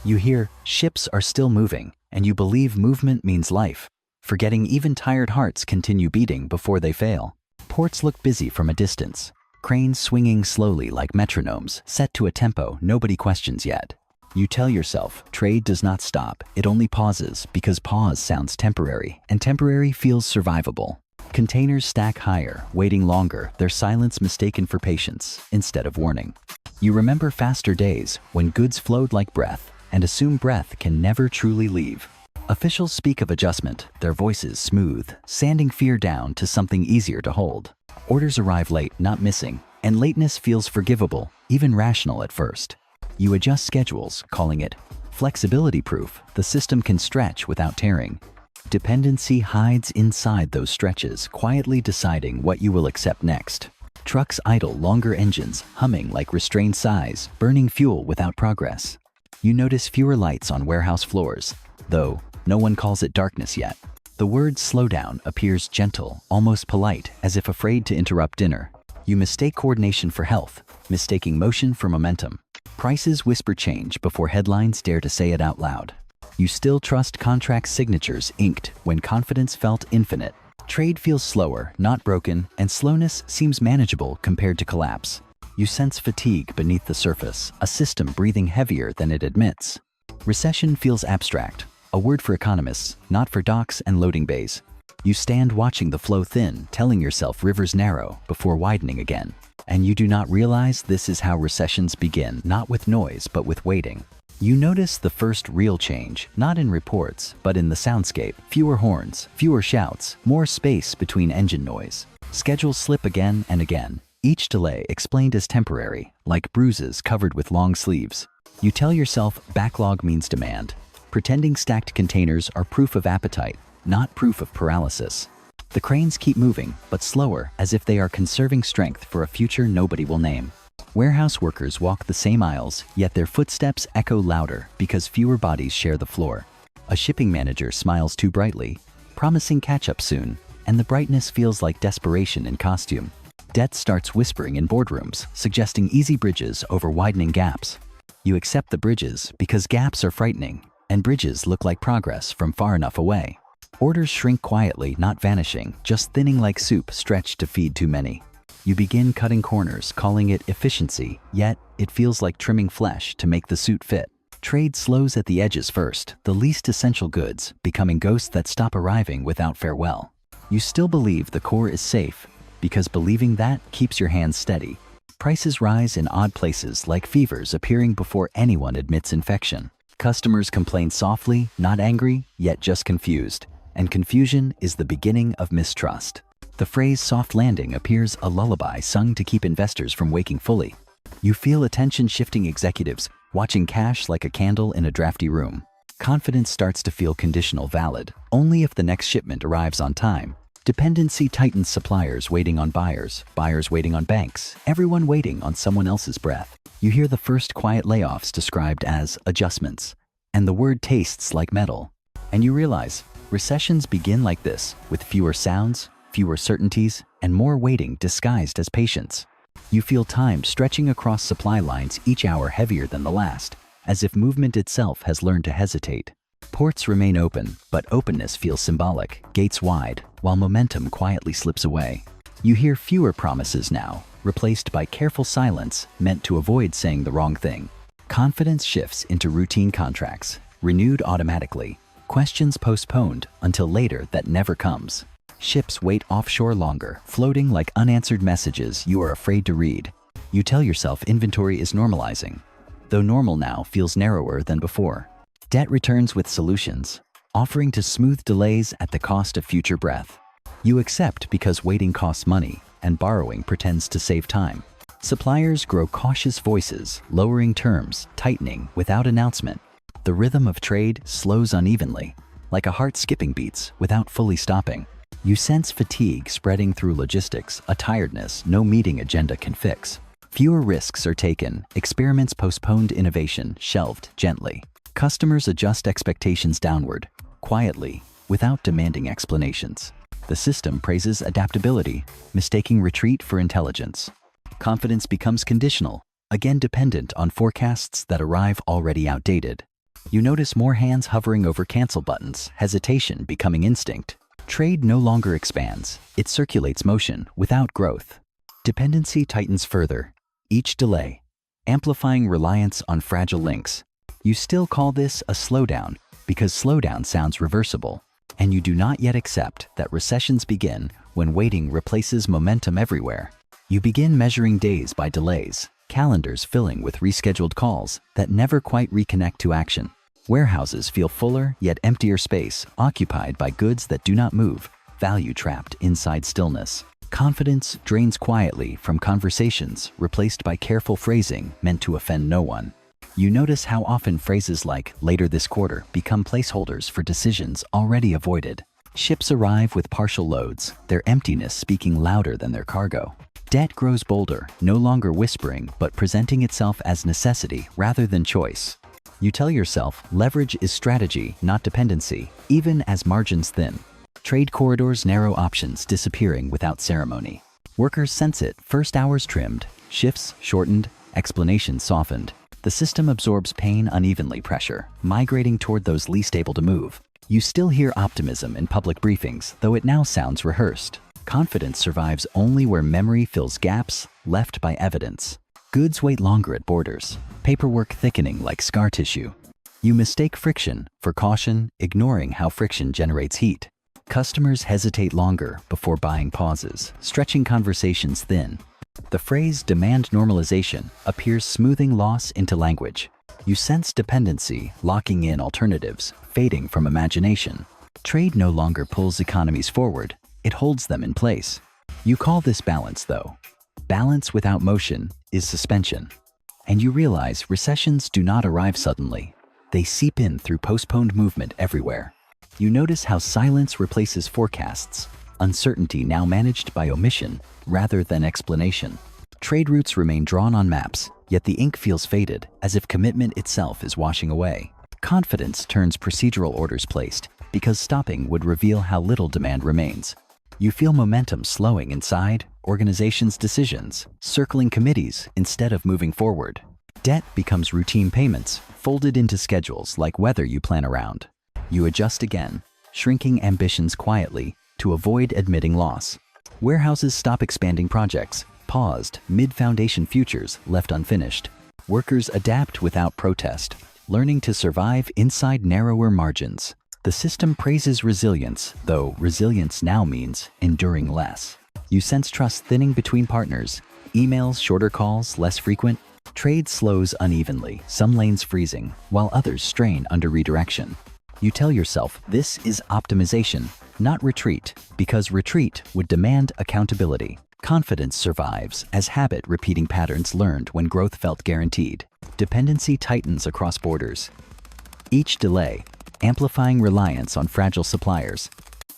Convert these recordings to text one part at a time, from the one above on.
You hear, ships are still moving, and you believe movement means life, forgetting even tired hearts continue beating before they fail. Ports look busy from a distance, cranes swinging slowly like metronomes, set to a tempo nobody questions yet. You tell yourself, trade does not stop, it only pauses because pause sounds temporary, and temporary feels survivable. Containers stack higher, waiting longer, their silence mistaken for patience instead of warning. You remember faster days when goods flowed like breath, and assume breath can never truly leave. Officials speak of adjustment, their voices smooth, sanding fear down to something easier to hold. Orders arrive late, not missing, and lateness feels forgivable, even rational at first. You adjust schedules, calling it flexibility proof. The system can stretch without tearing. Dependency hides inside those stretches, quietly deciding what you will accept next. Trucks idle, longer engines, humming like restrained sighs, burning fuel without progress. You notice fewer lights on warehouse floors, though no one calls it darkness yet. The word slowdown appears gentle, almost polite, as if afraid to interrupt dinner. You mistake coordination for health, mistaking motion for momentum. Prices whisper change before headlines dare to say it out loud. You still trust contract signatures inked when confidence felt infinite. Trade feels slower, not broken, and slowness seems manageable compared to collapse. You sense fatigue beneath the surface, a system breathing heavier than it admits. Recession feels abstract, a word for economists, not for docks and loading bays. You stand watching the flow thin, telling yourself rivers narrow before widening again. And you do not realize this is how recessions begin, not with noise, but with waiting. You notice the first real change, not in reports, but in the soundscape. Fewer horns, fewer shouts, more space between engine noise. Schedules slip again and again, each delay explained as temporary, like bruises covered with long sleeves. You tell yourself backlog means demand, pretending stacked containers are proof of appetite, not proof of paralysis. The cranes keep moving, but slower, as if they are conserving strength for a future nobody will name. Warehouse workers walk the same aisles, yet their footsteps echo louder because fewer bodies share the floor. A shipping manager smiles too brightly, promising catch-up soon, and the brightness feels like desperation in costume. Debt starts whispering in boardrooms, suggesting easy bridges over widening gaps. You accept the bridges because gaps are frightening, and bridges look like progress from far enough away. Orders shrink quietly, not vanishing, just thinning like soup stretched to feed too many. You begin cutting corners, calling it efficiency, yet it feels like trimming flesh to make the suit fit. Trade slows at the edges first, the least essential goods, becoming ghosts that stop arriving without farewell. You still believe the core is safe, because believing that keeps your hands steady. Prices rise in odd places like fevers appearing before anyone admits infection. Customers complain softly, not angry, yet just confused. And confusion is the beginning of mistrust. The phrase soft landing appears a lullaby sung to keep investors from waking fully. You feel attention-shifting executives watching cash like a candle in a drafty room. Confidence starts to feel conditional valid, only if the next shipment arrives on time. Dependency tightens, suppliers waiting on buyers, buyers waiting on banks, everyone waiting on someone else's breath. You hear the first quiet layoffs described as adjustments, and the word tastes like metal. And you realize recessions begin like this, with fewer sounds, fewer certainties, and more waiting disguised as patience. You feel time stretching across supply lines, each hour heavier than the last, as if movement itself has learned to hesitate. Ports remain open, but openness feels symbolic, gates wide, while momentum quietly slips away. You hear fewer promises now, replaced by careful silence meant to avoid saying the wrong thing. Confidence shifts into routine contracts, renewed automatically, questions postponed until later that never comes. Ships wait offshore longer, floating like unanswered messages you are afraid to read. You tell yourself inventory is normalizing, though normal now feels narrower than before. Debt returns with solutions, offering to smooth delays at the cost of future breath. You accept because waiting costs money, and borrowing pretends to save time. Suppliers grow cautious voices, lowering terms, tightening without announcement. The rhythm of trade slows unevenly, like a heart skipping beats without fully stopping. You sense fatigue spreading through logistics, a tiredness no meeting agenda can fix. Fewer risks are taken, experiments postponed, innovation shelved gently. Customers adjust expectations downward, quietly, without demanding explanations. The system praises adaptability, mistaking retreat for intelligence. Confidence becomes conditional, again dependent on forecasts that arrive already outdated. You notice more hands hovering over cancel buttons, hesitation becoming instinct. Trade no longer expands, it circulates motion without growth. Dependency tightens further, each delay, amplifying reliance on fragile links. You still call this a slowdown because slowdown sounds reversible, and you do not yet accept that recessions begin when waiting replaces momentum everywhere. You begin measuring days by delays, calendars filling with rescheduled calls that never quite reconnect to action. Warehouses feel fuller yet emptier space occupied by goods that do not move, value trapped inside stillness. Confidence drains quietly from conversations replaced by careful phrasing meant to offend no one. You notice how often phrases like "later this quarter" become placeholders for decisions already avoided. Ships arrive with partial loads, their emptiness speaking louder than their cargo. Debt grows bolder, no longer whispering but presenting itself as necessity rather than choice. You tell yourself leverage is strategy, not dependency, even as margins thin. Trade corridors narrow, options disappearing without ceremony. Workers sense it, first hours trimmed, shifts shortened, explanations softened. The system absorbs pain unevenly, pressure, migrating toward those least able to move. You still hear optimism in public briefings, though it now sounds rehearsed. Confidence survives only where memory fills gaps left by evidence. Goods wait longer at borders, paperwork thickening like scar tissue. You mistake friction for caution, ignoring how friction generates heat. Customers hesitate longer before buying pauses, stretching conversations thin. The phrase "demand normalization" appears, smoothing loss into language. You sense dependency, locking in alternatives, fading from imagination. Trade no longer pulls economies forward, it holds them in place. You call this balance, though. Balance without motion is suspension. And you realize recessions do not arrive suddenly. They seep in through postponed movement everywhere. You notice how silence replaces forecasts, uncertainty now managed by omission rather than explanation. Trade routes remain drawn on maps, yet the ink feels faded, as if commitment itself is washing away. Confidence turns procedural orders placed, because stopping would reveal how little demand remains. You feel momentum slowing inside, organizations' decisions, circling committees instead of moving forward. Debt becomes routine payments, folded into schedules like weather you plan around. You adjust again, shrinking ambitions quietly to avoid admitting loss. Warehouses stop expanding projects, paused mid-foundation, futures left unfinished. Workers adapt without protest, learning to survive inside narrower margins. The system praises resilience, though resilience now means enduring less. You sense trust thinning between partners, emails, shorter calls, less frequent. Trade slows unevenly, some lanes freezing, while others strain under redirection. You tell yourself this is optimization, not retreat, because retreat would demand accountability. Confidence survives as habit, repeating patterns learned when growth felt guaranteed. Dependency tightens across borders, each delay amplifying reliance on fragile suppliers.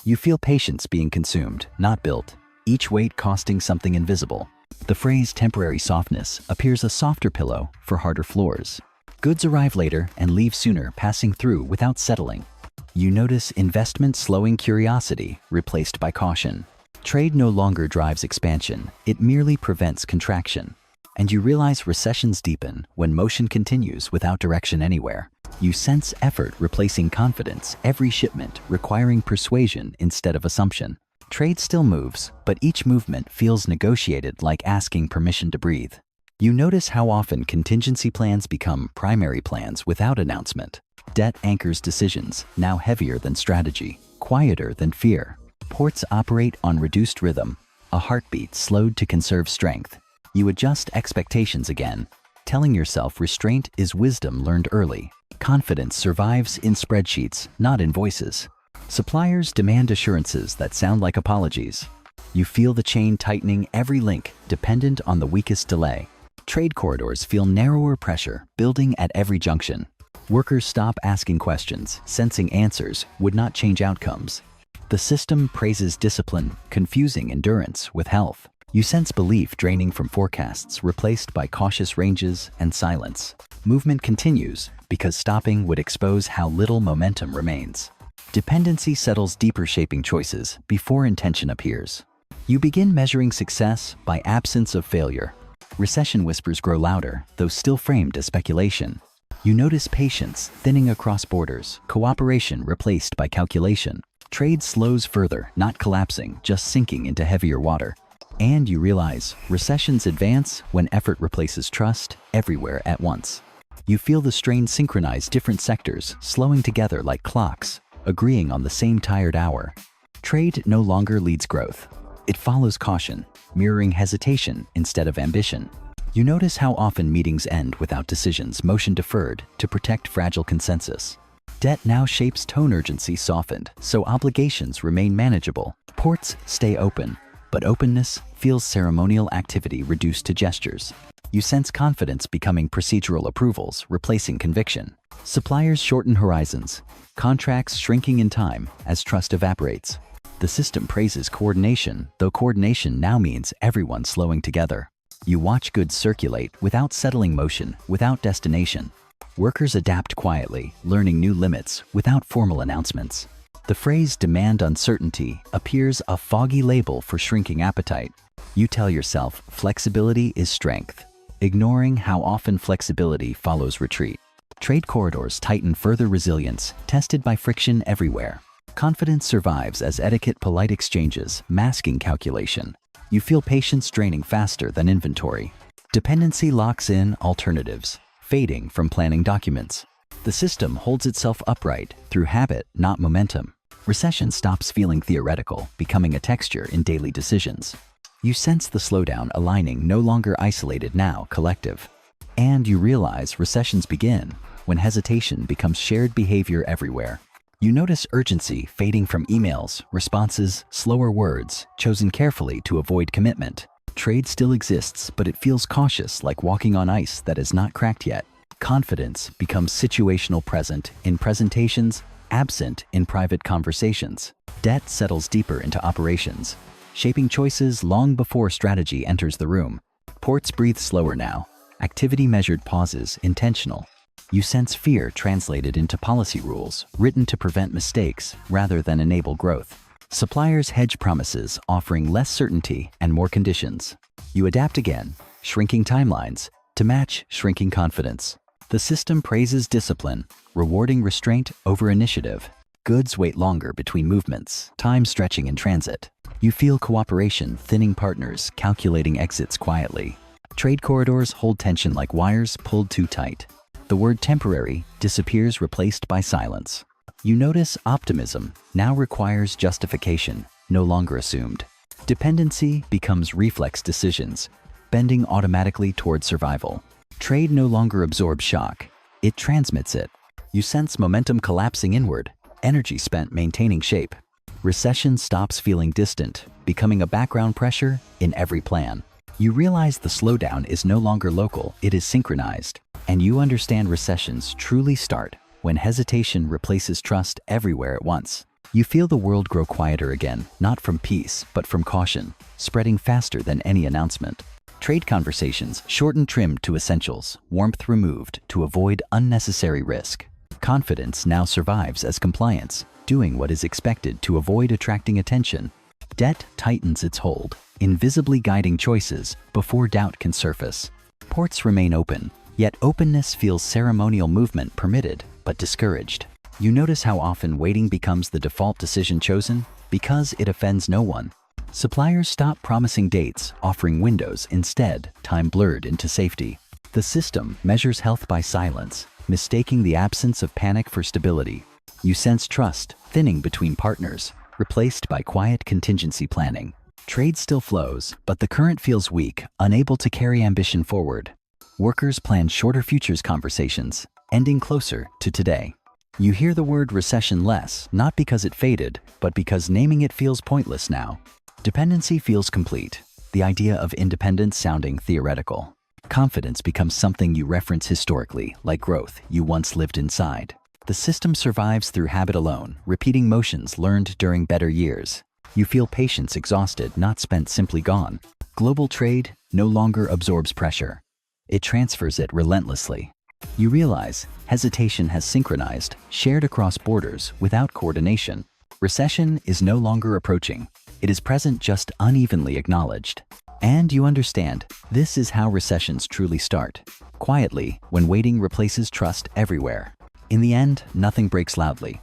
You feel patience being consumed, not built, each wait costing something invisible. The phrase "temporary softness" appears, a softer pillow for harder floors. Goods arrive later and leave sooner, passing through without settling. You notice investment slowing, curiosity replaced by caution. Trade no longer drives expansion, it merely prevents contraction. And you realize recessions deepen when motion continues without direction anywhere. You sense effort replacing confidence, every shipment requiring persuasion instead of assumption. Trade still moves, but each movement feels negotiated, like asking permission to breathe. You notice how often contingency plans become primary plans without announcement. Debt anchors decisions, now heavier than strategy, quieter than fear. Ports operate on reduced rhythm, a heartbeat slowed to conserve strength. You adjust expectations again, telling yourself restraint is wisdom learned early. Confidence survives in spreadsheets, not in voices. Suppliers demand assurances that sound like apologies. You feel the chain tightening, every link dependent on the weakest delay. Trade corridors feel narrower, pressure building at every junction. Workers stop asking questions, sensing answers would not change outcomes. The system praises discipline, confusing endurance with health. You sense belief draining from forecasts, replaced by cautious ranges and silence. Movement continues because stopping would expose how little momentum remains. Dependency settles deeper, shaping choices before intention appears. You begin measuring success by absence of failure. Recession whispers grow louder, though still framed as speculation. You notice patience thinning across borders, cooperation replaced by calculation. Trade slows further, not collapsing, just sinking into heavier water. And you realize recessions advance when effort replaces trust everywhere at once. You feel the strain synchronize different sectors, slowing together like clocks, agreeing on the same tired hour. Trade no longer leads growth. It follows caution, mirroring hesitation instead of ambition. You notice how often meetings end without decisions, motion deferred to protect fragile consensus. Debt now shapes tone, urgency softened, so obligations remain manageable. Ports stay open, but openness feels ceremonial activity reduced to gestures. You sense confidence becoming procedural approvals, replacing conviction. Suppliers shorten horizons, contracts shrinking in time as trust evaporates. The system praises coordination, though coordination now means everyone slowing together. You watch goods circulate without settling motion, without destination. Workers adapt quietly, learning new limits without formal announcements. The phrase "demand uncertainty" appears a foggy label for shrinking appetite. You tell yourself flexibility is strength, ignoring how often flexibility follows retreat. Trade corridors tighten, further resilience, tested by friction everywhere. Confidence survives as etiquette, polite exchanges, masking calculation. You feel patience draining faster than inventory. Dependency locks in alternatives, fading from planning documents. The system holds itself upright through habit, not momentum. Recession stops feeling theoretical, becoming a texture in daily decisions. You sense the slowdown aligning, no longer isolated, now collective. And you realize recessions begin when hesitation becomes shared behavior everywhere. You notice urgency fading from emails, responses, slower words, chosen carefully to avoid commitment. Trade still exists, but it feels cautious, like walking on ice that is not cracked yet. Confidence becomes situational, present in presentations, absent in private conversations. Debt settles deeper into operations, shaping choices long before strategy enters the room. Ports breathe slower now. Activity measured, pauses intentional. You sense fear translated into policy rules, written to prevent mistakes rather than enable growth. Suppliers hedge promises, offering less certainty and more conditions. You adapt again, shrinking timelines to match shrinking confidence. The system praises discipline, rewarding restraint over initiative. Goods wait longer between movements, time stretching in transit. You feel cooperation thinning, partners calculating exits quietly. Trade corridors hold tension like wires pulled too tight. The word temporary disappears, replaced by silence. You notice optimism now requires justification, no longer assumed. Dependency becomes reflex decisions, bending automatically toward survival. Trade no longer absorbs shock, it transmits it. You sense momentum collapsing inward, energy spent maintaining shape. Recession stops feeling distant, becoming a background pressure in every plan. You realize the slowdown is no longer local, it is synchronized. And you understand recessions truly start when hesitation replaces trust everywhere at once. You feel the world grow quieter again, not from peace, but from caution, spreading faster than any announcement. Trade conversations shortened, trimmed to essentials, warmth removed to avoid unnecessary risk. Confidence now survives as compliance, doing what is expected to avoid attracting attention. Debt tightens its hold, invisibly guiding choices before doubt can surface. Ports remain open, yet openness feels ceremonial, movement permitted, but discouraged. You notice how often waiting becomes the default decision chosen because it offends no one. Suppliers stop promising dates, offering windows instead, time blurred into safety. The system measures health by silence, mistaking the absence of panic for stability. You sense trust thinning between partners, replaced by quiet contingency planning. Trade still flows, but the current feels weak, unable to carry ambition forward. Workers plan shorter futures conversations, ending closer to today. You hear the word recession less, not because it faded, but because naming it feels pointless now. Dependency feels complete, the idea of independence sounding theoretical. Confidence becomes something you reference historically, like growth you once lived inside. The system survives through habit alone, repeating motions learned during better years. You feel patience exhausted, not spent, simply gone. Global trade no longer absorbs pressure. It transfers it relentlessly. You realize hesitation has synchronized, shared across borders without coordination. Recession is no longer approaching. It is present, just unevenly acknowledged. And you understand, this is how recessions truly start. quietly, when waiting replaces trust everywhere. In the end, nothing breaks loudly.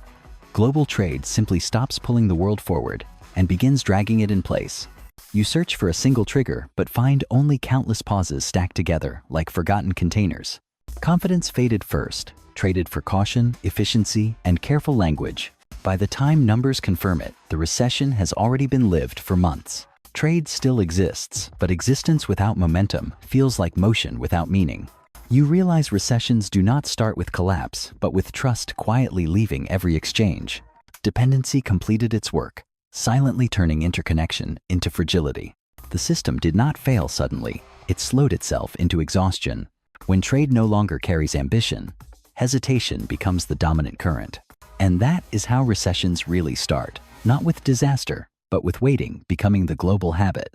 Global trade simply stops pulling the world forward and begins dragging it in place. You search for a single trigger, but find only countless pauses stacked together like forgotten containers. Confidence faded first, traded for caution, efficiency, and careful language. By the time numbers confirm it, the recession has already been lived for months. Trade still exists, but existence without momentum feels like motion without meaning. You realize recessions do not start with collapse, but with trust quietly leaving every exchange. Dependency completed its work, silently turning interconnection into fragility. The system did not fail suddenly. It slowed itself into exhaustion. When trade no longer carries ambition, hesitation becomes the dominant current. And that is how recessions really start, not with disaster, but with waiting becoming the global habit.